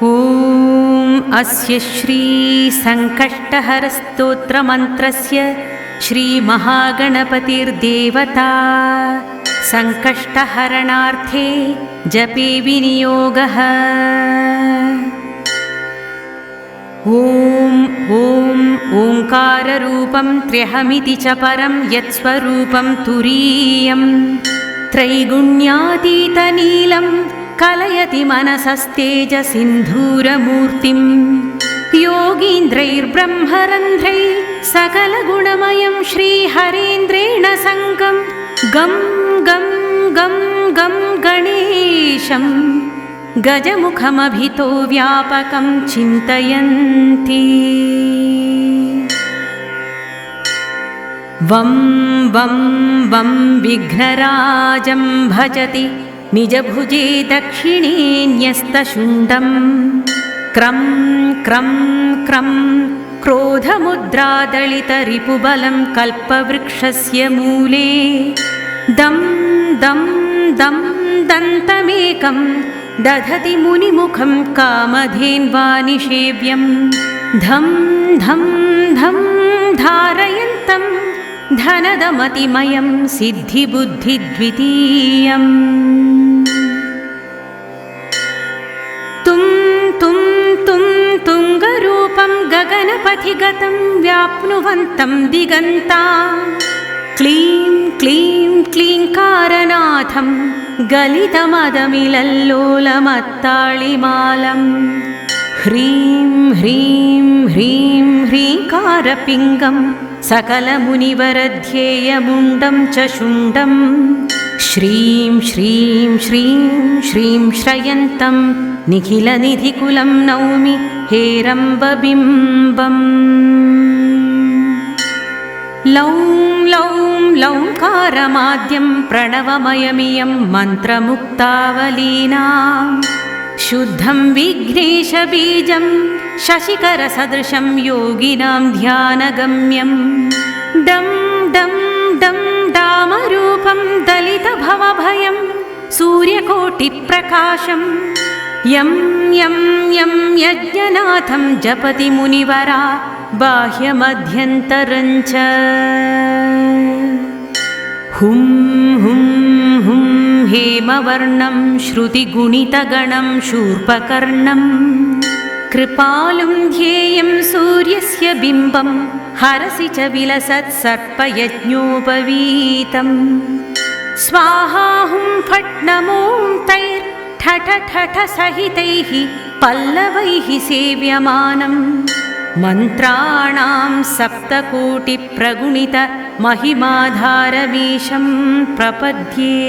ॐ अस्य श्री संकष्टहरस्तोत्रमन्त्रस्य श्रीमहागणपतिर्देवता संकष्टहरणार्थे जपे विनियोगः। ॐ ओंकाररूपं त्र्यहमिति च परं यत्स्वरूपं तुरीयं त्रैगुण्यातीतनीलं कलयति मनसस्तेजसिन्धूरमूर्तिं योगीन्द्रैर्ब्रह्मरन्ध्रैः सकलगुणमयं श्रीहरेन्द्रेण सङ्गं गं गं गं गं गणेशं गजमुखमभितो व्यापकं चिन्तयन्ति। वं वं वं विघ्नराजं भजति निजभुजे दक्षिणे न्यस्तशुण्डं क्रं क्रं क्रं क्रोधमुद्रादलितरिपुबलं कल्पवृक्षस्य मूले दं दं दं दन्तमेकं दधति मुनिमुखं कामधेन्वानिषेव्यं धं धं धं धारयन्तं धनदमतिमयं सिद्धिबुद्धिद्वितीयम्। तुं तुं तुं तुङ्गरूपं गगनपथिगतं व्याप्नुवन्तं दिगन्ता क्लीं क्लीं क्लीङ्कारनाथं गलितमदमिलल्लोलमत्ताळिमालं ह्रीं ह्रीं ह्रीं ह्रीङ्कारपिङ्गं सकलमुनिवरध्येयमुण्डं च शुण्डं श्रीं श्रीं श्रीं श्रीं श्रयन्तं निखिलनिधिकुलं नौमि हेरम्बबिम्बम्। लौं लौं लौङ्कारमाद्यं प्रणवमयमियं मन्त्रमुक्तावलीनां शुद्धं विघ्नेशबीजं शशिकरसदृशं योगिनां ध्यानगम्यं डं डं डं डामरूपं दलितभवभयं सूर्यकोटिप्रकाशं यं यं यं यज्ञनाथं जपति मुनिवरा बाह्यमध्यन्तरं च हुं हुं हुं हेमवर्णं श्रुतिगुणितगणं शूर्पकर्णं कृपालुं ध्येयं सूर्यस्य बिम्बं हरसि च विलसत् सर्पयज्ञोपवीतं स्वाहा हुं फट् नमो तैर्ठठ ठठ सहितैः पल्लवैः सेव्यमानं मन्त्राणां सप्तकोटिप्रगुणित महिमाधारमीशं प्रपद्ये।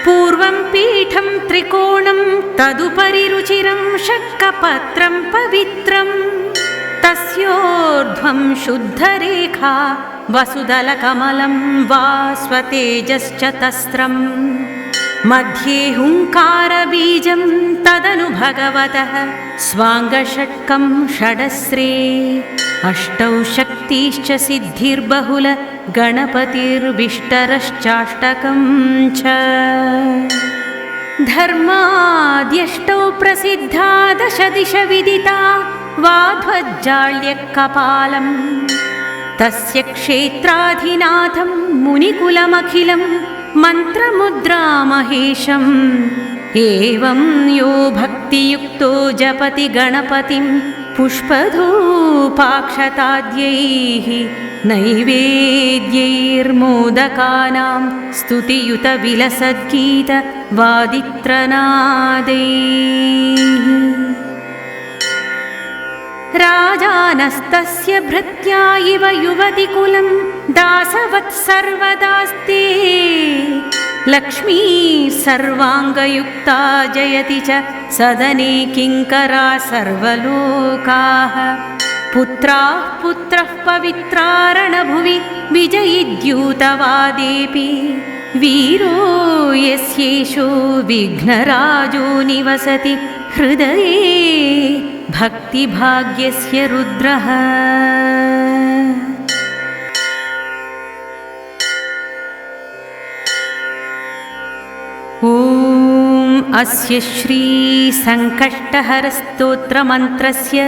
पूर्वं पीठं त्रिकोणं तदुपरि रुचिरं शक्कपत्रं पवित्रं तस्योर्ध्वं शुद्धरेखा वसुदलकमलं वा स्वतेजश्चतस्रं मध्ये हुङ्कारबीजं तदनु भगवतः स्वाङ्गषट्कं षडस्रे अष्टौ शक्तिश्च सिद्धिर्बहुल गणपतिर्विष्टरश्चाष्टकं च धर्माद्यष्टौ प्रसिद्धा दश दिश विदिता वाध्वज्जाल्यकपालं तस्य क्षेत्राधिनाथं मुनिकुलमखिलं मन्त्रमुद्रामहेशम् एवं यो भक्तियुक्तो जपति गणपतिं पुष्पधूपाक्षताद्यैः नैवेद्यैर्मोदकानां स्तुतियुतविलसद्गीतवादित्रनादैः राजानस्तस्य भृत्या इव युवतिकुलं दासवत्सर्वदास्ते लक्ष्मी सर्वाङ्गयुक्ता जयति च सदने किङ्करा सर्वलोकाः पुत्राः पुत्रः पवित्रारणभुवि विजयिद्यूतवादेऽपि वीरो यस्येषो विघ्नराजो निवसति हृदये भक्तिभाग्यस्य रुद्रः। ॐ अस्य श्रीसङ्कष्टहरस्तोत्रमन्त्रस्य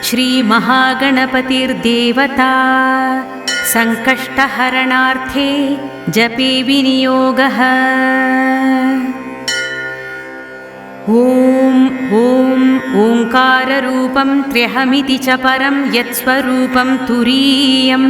श्रीमहागणपतिर्देवता सङ्कष्टहरणार्थे जपे विनियोगः। ॐ ओङ्काररूपं त्र्यहमिति च परं यत्स्वरूपं तुरीयं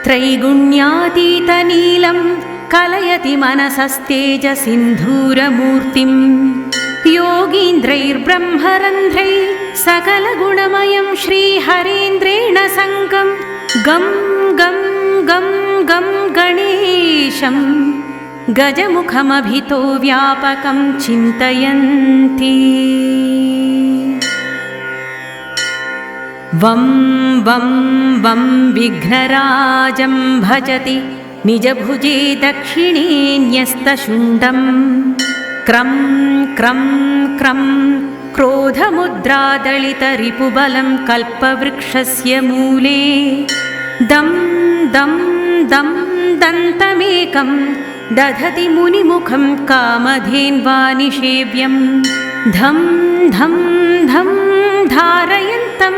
त्रैगुण्यातीतनीलं कलयति मनसस्तेजसिन्धूरमूर्तिं योगीन्द्रैर्ब्रह्मरन्ध्रैः सकलगुणमयं श्रीहरेन्द्रेण सङ्गं गं गं गं गं गणेशं गजमुखमभितो व्यापकं चिन्तयन्ति। वं वं वं विघ्नराजं भजति निजभुजे दक्षिणे न्यस्तशुण्डं क्रं क्रं क्रं क्रोधमुद्रादलितरिपुबलं कल्पवृक्षस्य मूले दं दं दं दन्तमेकं दधति मुनिमुखं कामधेन्वानिषेव्यं धं धं धं धारयन्तं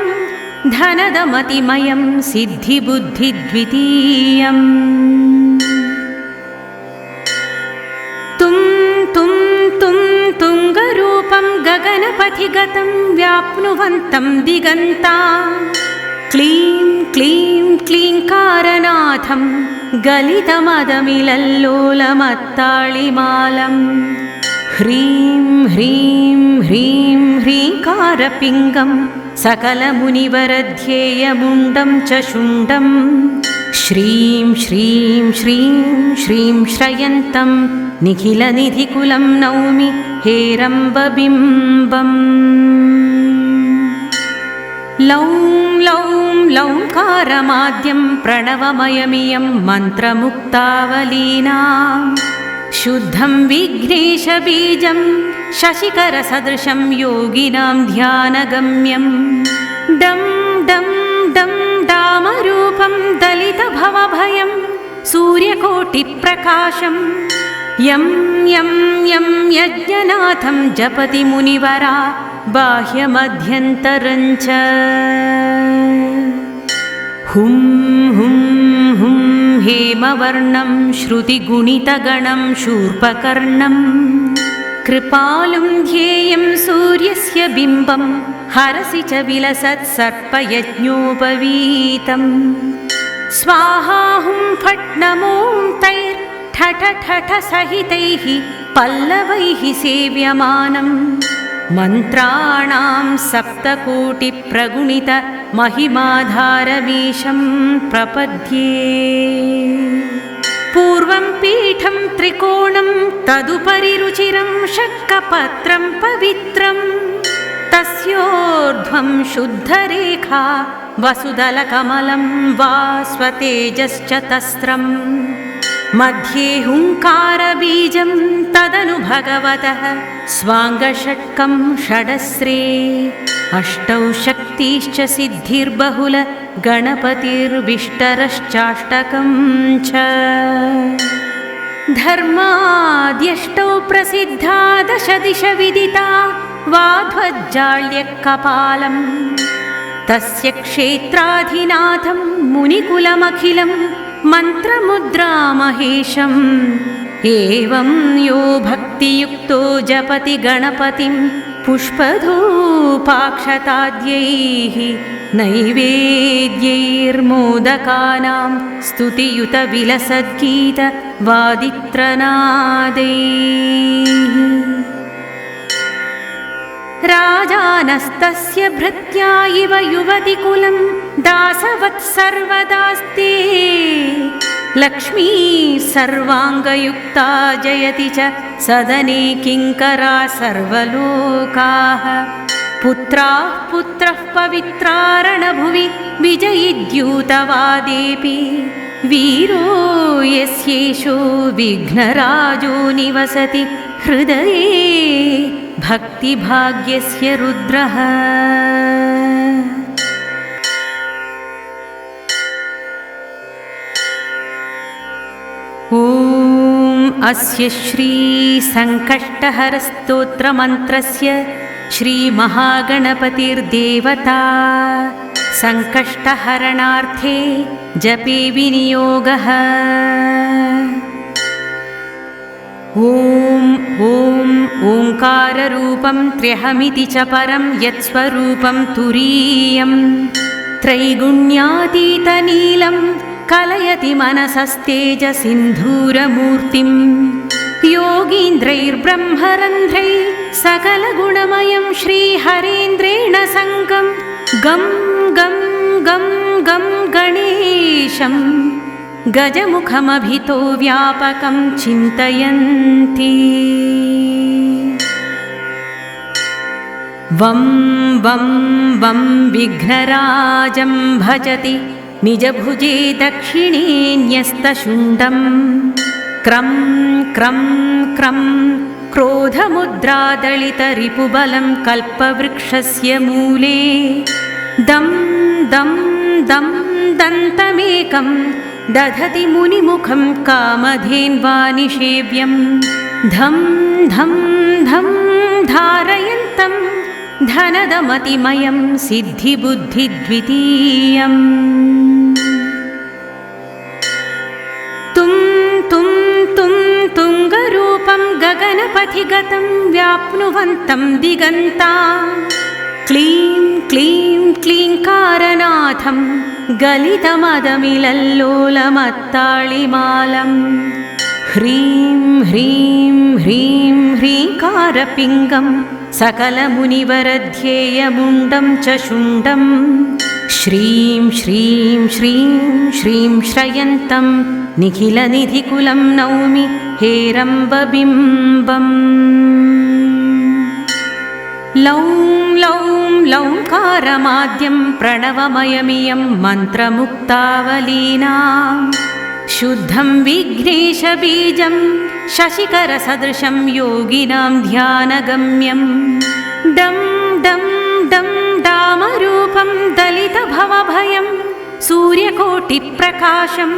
धनदमतिमयं सिद्धिबुद्धिद्वितीयम्। तुं तुं तुं तुङ्गरूपं गगनपथिगतं व्याप्नुवन्तं दिगन्ता क्लीं क्लीं क्लीङ्कारनाथं गलितमदमिलल्लोलमत्ताळिमालं ह्रीं ह्रीं ह्रीं ह्रीङ्कारपिङ्गं सकलमुनिवरध्येयमुण्डं च शुण्डं श्रीं श्रीं श्रीं श्रीं श्रयन्तं निखिलनिधिकुलं नौमि हेरम्बबिम्बम्। लौं लौं लौङ्कारमाद्यं प्रणवमयमियं मन्त्रमुक्तावलीनां शुद्धं विघ्नेशबीजं शशिकरसदृशं योगिनां ध्यानगम्यं डं डं डं डामरूपं दलितभवभयं सूर्यकोटिप्रकाशं यं यं यं यज्ञनाथं जपति मुनिवरा बाह्यमध्यन्तरञ्च हुं हुं हुं हेमवर्णं श्रुतिगुणितगणं शूर्पकर्णं कृपालुं ध्येयं सूर्यस्य बिम्बं हरसि च विलसत् सर्पयज्ञोपवीतं स्वाहा हुं फट् नमो तैर्ठठ ठठ सहितैः पल्लवैः सेव्यमानं मन्त्राणां सप्तकोटिप्रगुणित महिमाधारमीशं प्रपद्ये। पूर्वं पीठं त्रिकोणं तदुपरि रुचिरं शक्कपत्रं पवित्रं तस्योर्ध्वं शुद्धरेखा वसुदलकमलं वास्वतेजश्च तस्रम् मध्ये हुङ्कारबीजं तदनु भगवतः स्वाङ्गषट्कं षडस्रे अष्टौ शक्तिश्च सिद्धिर्बहुल गणपतिर्विष्टरश्चाष्टकं च धर्माद्यष्टौ प्रसिद्धा दश दिश विदिता वाध्वज्जाल्यकपालं तस्य क्षेत्राधिनाथं मुनिकुलमखिलं मन्त्रमुद्रामहेशम् एवं यो भक्तियुक्तो जपति गणपतिं पुष्पधूपाक्षताद्यैः नैवेद्यैर्मोदकानां स्तुतियुतविलसद्गीतवादित्रनादैः राजानस्तस्य भृत्या इव युवतिकुलं दासवत् सर्वदास्ते लक्ष्मी सर्वाङ्गयुक्ता जयति च सदने किङ्करा सर्वलोकाः पुत्राः पुत्रः पवित्रारणभुवि विजयिद्यूतवादेऽपि वीरो यस्येषो विघ्नराजो निवसति हृदये भक्तिभाग्यस्य रुद्रः। ॐ अस्य श्रीसङ्कष्टहरस्तोत्रमन्त्रस्य श्रीमहागणपतिर्देवता सङ्कष्टहरणार्थे जपे विनियोगः। ॐ ओङ्काररूपं त्र्यहमिति च परं यत्स्वरूपं तुरीयं त्रैगुण्यातीतनीलं कलयति मनसस्तेजसिन्धूरमूर्तिं योगीन्द्रैर्ब्रह्मरन्ध्रैः सकलगुणमयं श्रीहरेन्द्रेण सङ्गं गं गं गं गं गणेशं गजमुखमभितो व्यापकं चिन्तयन्ति। वं वं वं विघ्नराजं भजति निजभुजे दक्षिणे न्यस्तशुण्डं क्रं क्रं क्रं क्रोधमुद्रादलितरिपुबलं कल्पवृक्षस्य मूले दं दं दं दन्तमेकं दधति मुनिमुखं कामधेन्वानिषेव्यं धं धं धं धारयन्तं धनदमतिमयं सिद्धिबुद्धिद्वितीयम्। तुं तुं तुं तुङ्गरूपं गगनपथिगतं व्याप्नुवन्तं दिगन्ता क्लीं क्लीं क्लीङ्कारनाथं गलितमदमिलल्लोलमत्ताळिमालं ह्रीं ह्रीं ह्रीं ह्रीङ्कारपिङ्गं सकलमुनिवरध्येयमुण्डं च शुण्डं श्रीं श्रीं श्रीं श्रीं श्रयन्तं निखिलनिधिकुलं नौमि हेरम्बबिम्बम्। लौं लौं लौङ्कारमाद्यं प्रणवमयमियं मन्त्रमुक्तावलीनां शुद्धं विघ्नेशबीजं शशिकरसदृशं योगिनां ध्यानगम्यं डं डं डं डामरूपं दलितभवभयं सूर्यकोटिप्रकाशं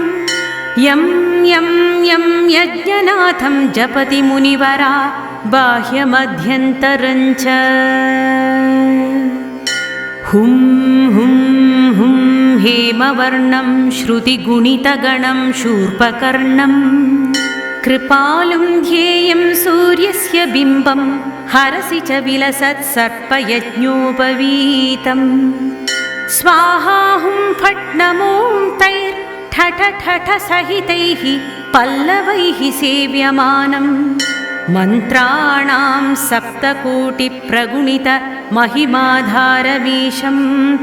यं यं यं यज्ञनाथं जपति मुनिवरा बाह्यमध्यन्तरञ्च हुं हुं हुं हेमवर्णं श्रुतिगुणितगणं शूर्पकर्णं कृपालुं ध्येयं सूर्यस्य बिम्बं हरसि च विलसत्सर्पयज्ञोपवीतं स्वाहा हुं फट् नमो तैर्ठठ ठठ सहितैः पल्लवैः सेव्यमानं मन्त्राणां सप्तकोटिप्रगुणित महिमाधारमीशं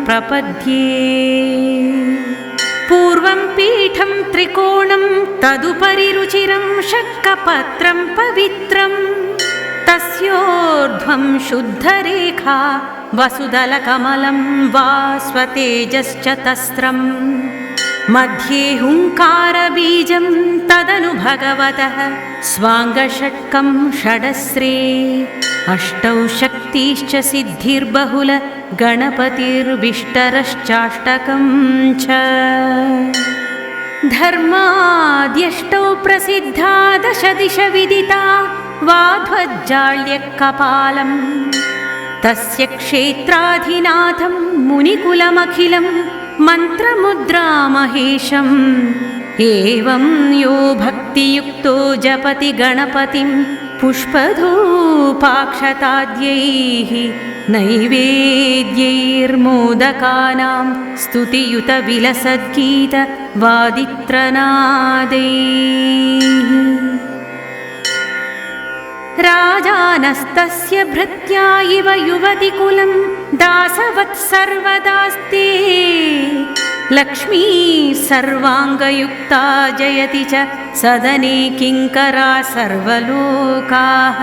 प्रपद्ये। पूर्वं पीठं त्रिकोणं तदुपरि रुचिरं शक्कपत्रं पवित्रं तस्योर्ध्वं शुद्धरेखा वसुदलकमलं वा स्वतेजश्च तस्रं मध्ये हुङ्कारबीजं तदनु भगवतः स्वाङ्गषट्कं षडस्रे अष्टौ शक्तिश्च सिद्धिर्बहुल गणपतिर्विष्टरश्चाष्टकं च धर्माद्यष्टौ प्रसिद्धा दश दिश विदिता वाध्वज्जाल्यकपालं तस्य क्षेत्राधिनाथं मुनिकुलमखिलं मन्त्रमुद्रामहेशम् एवं यो भक्तियुक्तो जपति गणपतिं पुष्पधूपाक्षताद्यैः नैवेद्यैर्मोदकानां स्तुतियुतविलसद्गीतवादित्रनादैः राजानस्तस्य भृत्या इव युवतिकुलं दासवत्सर्वदास्ते लक्ष्मी सर्वाङ्गयुक्ता जयति च सदने किङ्करा सर्वलोकाः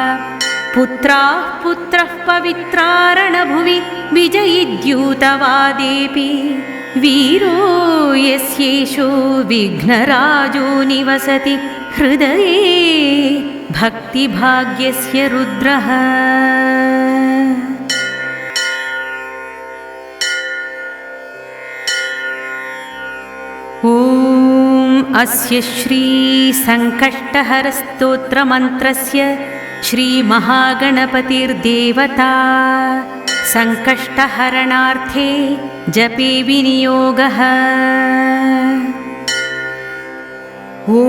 पुत्राः पुत्रः पवित्रारणभुवि विजयिद्यूतवादेऽपि वीरो यस्येषो विघ्नराजो निवसति हृदये भक्तिभाग्यस्य रुद्रः। ॐ अस्य श्रीसङ्कष्टहरस्तोत्रमन्त्रस्य श्रीमहागणपतिर्देवता सङ्कष्टहरणार्थे जपे विनियोगः। ॐ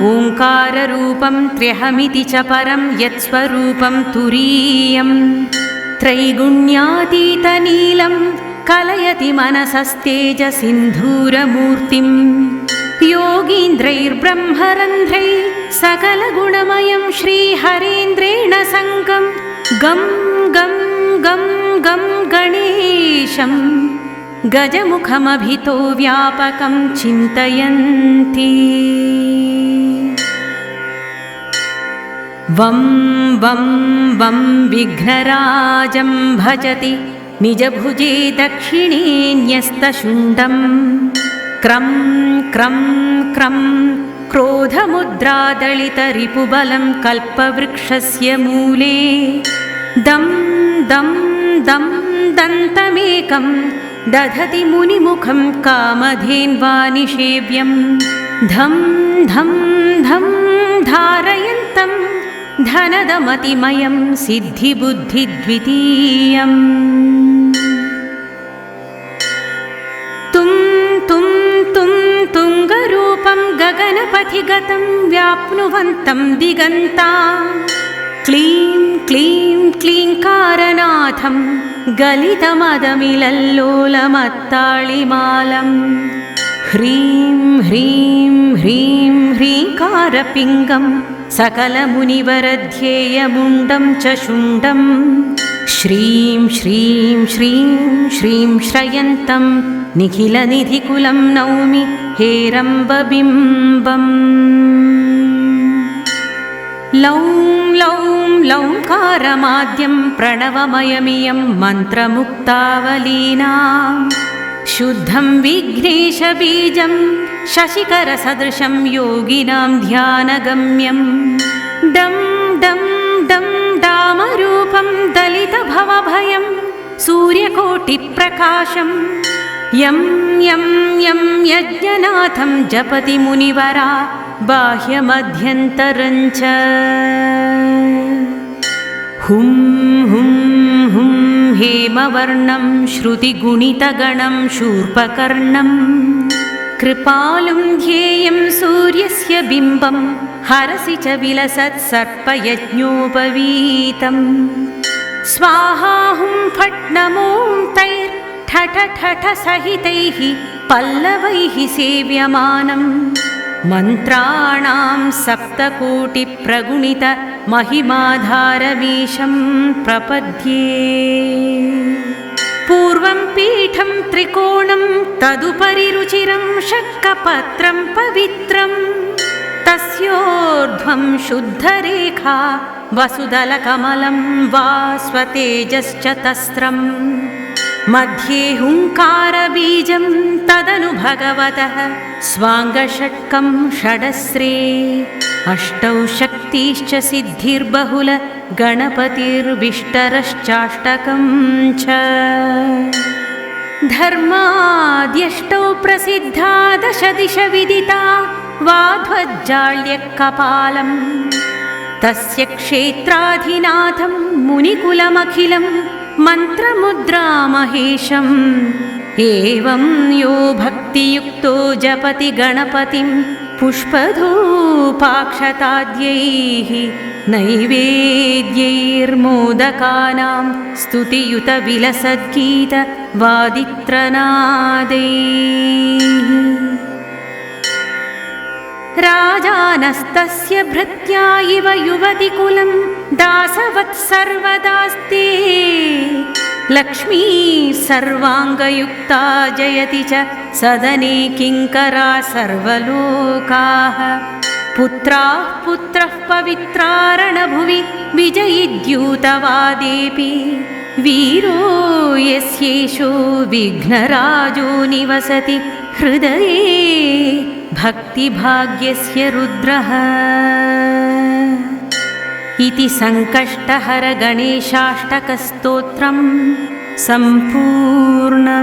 ओङ्काररूपं त्र्यहमिति च परं यत्स्वरूपं तुरीयं त्रैगुण्यातीतनीलं कलयति मनसस्तेजसिन्धूरमूर्तिं योगीन्द्रैर्ब्रह्मरन्ध्रैः सकलगुणमयं श्रीहरेन्द्रेण सङ्गं गं गं गं गं गणेशं गजमुखमभितो व्यापकं चिन्तयन्ति। वं वं वं विघ्नराजं भजति निजभुजे दक्षिणे न्यस्तशुण्डं क्रं क्रं क्रं क्रोधमुद्रादलितरिपुबलं कल्पवृक्षस्य मूले दं दं दं दन्तमेकं दधति मुनिमुखं कामधेन्वानिषेव्यं धं धं धं धारयन्तं धनदमतिमयं सिद्धिबुद्धिद्वितीयम्। तुं तुं तुं तुङ्गरूपं गगनपथिगतं व्याप्नुवन्तं दिगन्ता क्लीं क्लीं क्लीङ्कारनाथं गलितमदमिलल्लोलमत्ताळिमालं ह्रीं ह्रीं ह्रीं ह्रीङ्कारपिङ्गं सकलमुनिवरध्येयमुण्डं च शुण्डं श्रीं श्रीं श्रीं श्रीं श्रयन्तं निखिलनिधिकुलं नौमि हेरम्बबिम्बम्। लौं लौं लौङ्कारमाद्यं प्रणवमयमियं मन्त्रमुक्तावलीनां शुद्धं विघ्नेशबीजं शशिकरसदृशं योगिनां ध्यानगम्यं डं डं डं डामरूपं दलितभवभयं सूर्यकोटिप्रकाशं यं यं यं यज्ञनाथं जपति मुनिवरा बाह्यमध्यन्तरञ्च हुं हुं हुं हेमवर्णं श्रुतिगुणितगणं शूर्पकर्णं कृपालुं ध्येयं सूर्यस्य बिम्बं हरसि च विलसत्सर्पयज्ञोपवीतं स्वाहा हुं फट् नमो तैर्ठठ ठठ सहितैः पल्लवैः सेव्यमानं मन्त्राणां सप्तकोटिप्रगुणित महिमाधारमीशं प्रपद्ये। पूर्वं पीठं त्रिकोणं तदुपरि रुचिरं शक्कपत्रं पवित्रं तस्योर्ध्वं शुद्धरेखा वसुदलकमलं वा स्वतेजश्च तस्रं मध्ये हुङ्कारबीजं तदनु भगवतः स्वाङ्गषट्कं षडस्रे अष्टौ शक्तिश्च सिद्धिर्बहुल गणपतिर्विष्टरश्चाष्टकं च धर्माद्यष्टौ प्रसिद्धा दश दिश विदिता वाध्वज्जाल्यकपालं तस्य क्षेत्राधिनाथं मुनिकुलमखिलं मन्त्रमुद्रामहेशम् एवं यो भक्तियुक्तो जपति गणपतिं पुष्पधूपाक्षताद्यैः नैवेद्यैर्मोदकानां स्तुतियुतविलसद्गीतवादित्रनादैः राजानस्तस्य भृत्या इव युवतिकुलं दासवत् सर्वदास्ते लक्ष्मी सर्वाङ्गयुक्ता जयति च सदने किङ्करा सर्वलोकाः पुत्राः पुत्रः पवित्रारणभुवि विजयिद्यूतवादेऽपि वीरो यस्येषो विघ्नराजो निवसति हृदये भक्तिभाग्यस्य रुद्रः इति सङ्कष्टहर गणेशाष्टकस्तोत्रं सम्पूर्णम्।